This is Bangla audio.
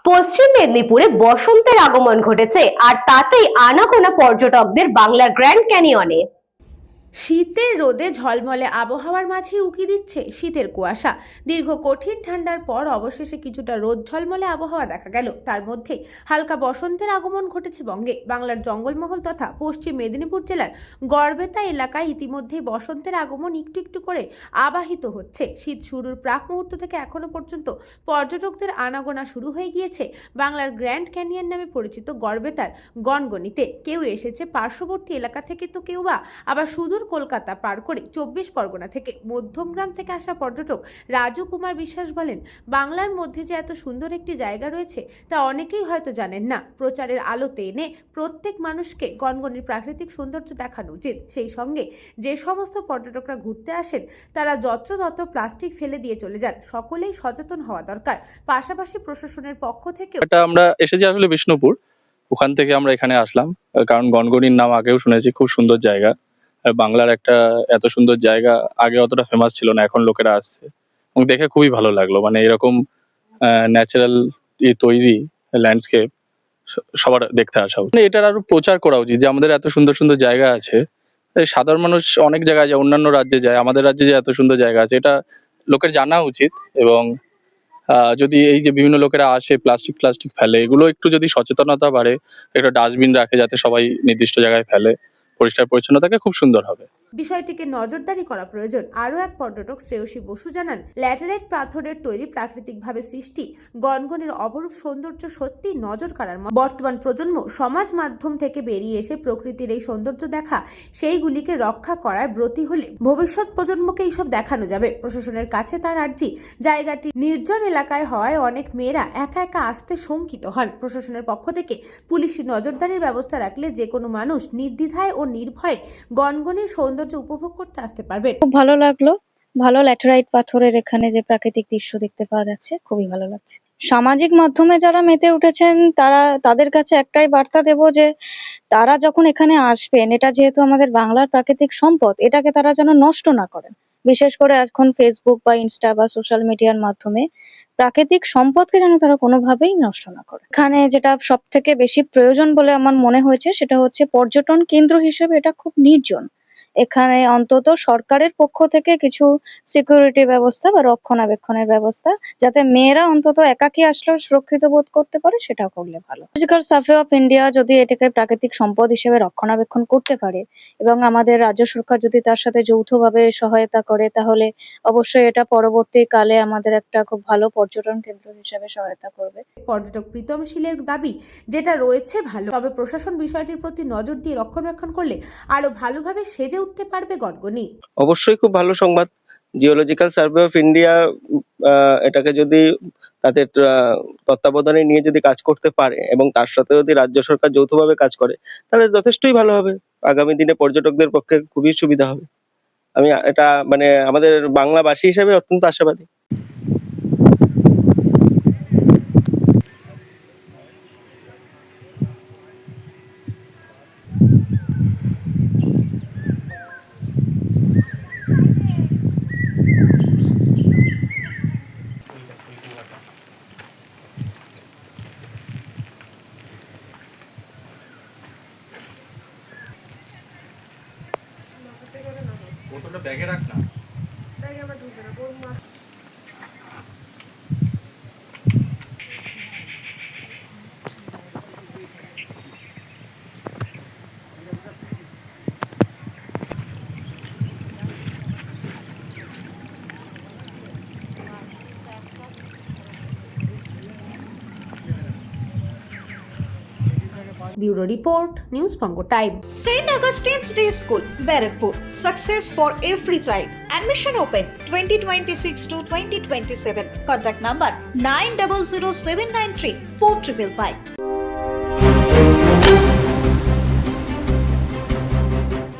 পশ্চিম মেদিনীপুরে বসন্তের আগমন ঘটেছে, আর তাতেই আনাগোনা পর্যটকদের বাংলার গ্র্যান্ড ক্যানিয়নে। শীতের রোদে ঝলমলে আবহাওয়ার মাঝে উকি দিচ্ছে শীতের কুয়াশা। দীর্ঘ কঠিন ঠান্ডার পর অবশেষে কিছুটা রোদ ঝলমলে আবহাওয়া দেখা গেল। তার মধ্যে হালকা বসন্তের আগমন ঘটেছে বঙ্গে। বাংলার জঙ্গলমহল তথা পশ্চিম মেদিনীপুর জেলার গড়বেতা এলাকায় ইতিমধ্যেই বসন্তের আগমন একটু একটু করে আবাহিত হচ্ছে। শীত শুরুর প্রাক মুহূর্ত থেকে এখনো পর্যন্ত পর্যটকদের আনাগোনা শুরু হয়ে গিয়েছে বাংলার গ্র্যান্ড ক্যানিয়ন নামে পরিচিত গড়বেতার গনগনিতে। কেউ এসেছে পার্শ্ববর্তী এলাকা থেকে, তো কেউ বা আবার সুদূর কলকাতা পার করে 24 পরগনা থেকে, মধ্যমগ্রাম থেকে আসা পর্যটক রাজু কুমার বিশ্বাস বলেন, বাংলার মধ্যে যে এত সুন্দর একটি জায়গা রয়েছে তা অনেকেই হয়তো জানেন না। প্রচারের আলোতে এনে প্রত্যেক মানুষকে গনগনির প্রাকৃতিক সৌন্দর্য দেখানো উচিত। সেই সঙ্গে যে সমস্ত পর্যটকরা ঘুরতে আসেন তারা যত্রতত্র প্লাস্টিক ফেলে দিয়ে চলে যান। সকলেই সচেতন হওয়া দরকার। পাশাপাশি প্রশাসনের পক্ষ থেকে আমরা এসেছি আসলে বিষ্ণুপুর, ওখান থেকে আমরা এখানে আসলাম কারণ গনগনির নাম আগেও শুনেছি, খুব সুন্দর জায়গা। বাংলার একটা এত সুন্দর জায়গা আগে অতটা ফেমাস ছিল না, এখন লোকেরা আসছে এবং দেখে খুবই ভালো লাগলো। মানে এরকম ন্যাচারাল তৈরি ল্যান্ডস্কেপ সবার দেখতে আসা উচিত। এটার আরো প্রচার করা উচিত যে আমাদের এত সুন্দর সুন্দর জায়গা আছে। সাধারণ মানুষ অনেক জায়গায় যায়, অন্যান্য রাজ্যে যায়, আমাদের রাজ্যে যে এত সুন্দর জায়গা আছে এটা লোকের জানা উচিত। এবং যদি এই যে বিভিন্ন লোকেরা আসে প্লাস্টিক ফেলে, এগুলো একটু যদি সচেতনতা বাড়ে, একটা ডাস্টবিন রাখে যাতে সবাই নির্দিষ্ট জায়গায় ফেলে, পরিষ্কার পরিচ্ছন্ন থাকে, খুব সুন্দর হবে। বিষয়টিকে নজরদারি করা প্রয়োজন। আরও এক পর্যটক শ্রেয়সী বসু জানান, ল্যাটেরাইট পাথরের তৈরি প্রাকৃতিকভাবে সৃষ্টি গনগনির অপরূপ সৌন্দর্য সত্যি নজর কাড়ার মতো। বর্তমান প্রজন্ম সমাজ মাধ্যম থেকে বেরিয়ে এসে প্রকৃতির এই সৌন্দর্য দেখা, সেইগুলিকে রক্ষা করার ব্রতী হলে ভবিষ্যৎ প্রজন্মকে এইসব দেখানো যাবে। প্রশাসনের কাছে তার আর্জি, জায়গাটি নির্জন এলাকায় হওয়ায় অনেক মেয়েরা একা একা আসতে শঙ্কিত হন। প্রশাসনের পক্ষ থেকে পুলিশি নজরদারির ব্যবস্থা রাখলে যে কোনো মানুষ নির্দ্বিধায় ও নির্ভয়ে গনগনির সৌন্দর্য উপভোগ করতে আসতে পারবেন। খুব ভালো লাগলো। ভালো ল্যাটেরাইট পাথরের এখানে যে প্রাকৃতিক দৃশ্য দেখতে পাওয়া যাচ্ছে, খুবই ভালো লাগছে। সামাজিক মাধ্যমে যারা মেতে উঠেছেন তাদের কাছে একটাই বার্তা দেব যে তারা যখন এখানে আসবেন, এটা যেহেতু আমাদের বাংলার প্রাকৃতিক সম্পদ, এটাকে তারা যেন নষ্ট না করেন। বিশেষ করে এখন ফেসবুক বা ইনস্টা বা সোশ্যাল মিডিয়ার মাধ্যমে প্রাকৃতিক সম্পদকে যেন তারা কোনোভাবেই নষ্ট না করে। এখানে যেটা সব থেকে বেশি প্রয়োজন বলে আমার মনে হয়েছে সেটা হচ্ছে পর্যটন কেন্দ্র হিসেবে এটা খুব নির্জন। এখানে অন্তত সরকারের পক্ষ থেকে কিছু সিকিউরিটি ব্যবস্থা বা রক্ষণাবেক্ষণের ব্যবস্থা, যাতে মেয়েরা অন্তত একাকী আসলেও সুরক্ষিত বোধ করতে পারে, সেটা করলে ভালো। জিওলজিক্যাল সার্ভে অফ ইন্ডিয়া যদি এটাকে প্রাকৃতিক সম্পদ হিসেবে রক্ষণাবেক্ষণ করতে পারে এবং আমাদের রাজ্য সরকার যদি তার সাথে যৌথভাবে সহায়তা করে, তাহলে অবশ্যই এটা পরবর্তীকালে আমাদের একটা খুব ভালো পর্যটন কেন্দ্র হিসেবে সহায়তা করবে। পর্যটক প্রীতম শীলের দাবি, যেটা রয়েছে ভালো, তবে প্রশাসন বিষয়টির প্রতি নজর দিয়ে রক্ষণাবেক্ষণ করলে আরো ভালোভাবে সেজে উঠতে পারবে গনগনি। অবশ্যই খুব ভালো সংবাদ। জিওলজিক্যাল সার্ভে অফ ইন্ডিয়া এটাকে যদি তাদের তত্ত্বাবধানে নিয়ে যদি কাজ করতে পারে এবং তার সাথে যদি রাজ্য সরকার যৌথভাবে কাজ করে, তাহলে যথেষ্টই ভালো হবে। আগামী দিনে পর্যটকদের পক্ষে খুবই সুবিধা হবে। আমি এটা মানে আমাদের বাংলাবাসী হিসেবে অত্যন্ত আশাবাদী। ব্যাগে রাখ না। Bureau Report, News Pongo Time. St. Augustine's Day School, Barrackpur. Success for every child. Admission open 2026 to 2027. Contact number 900793 4555.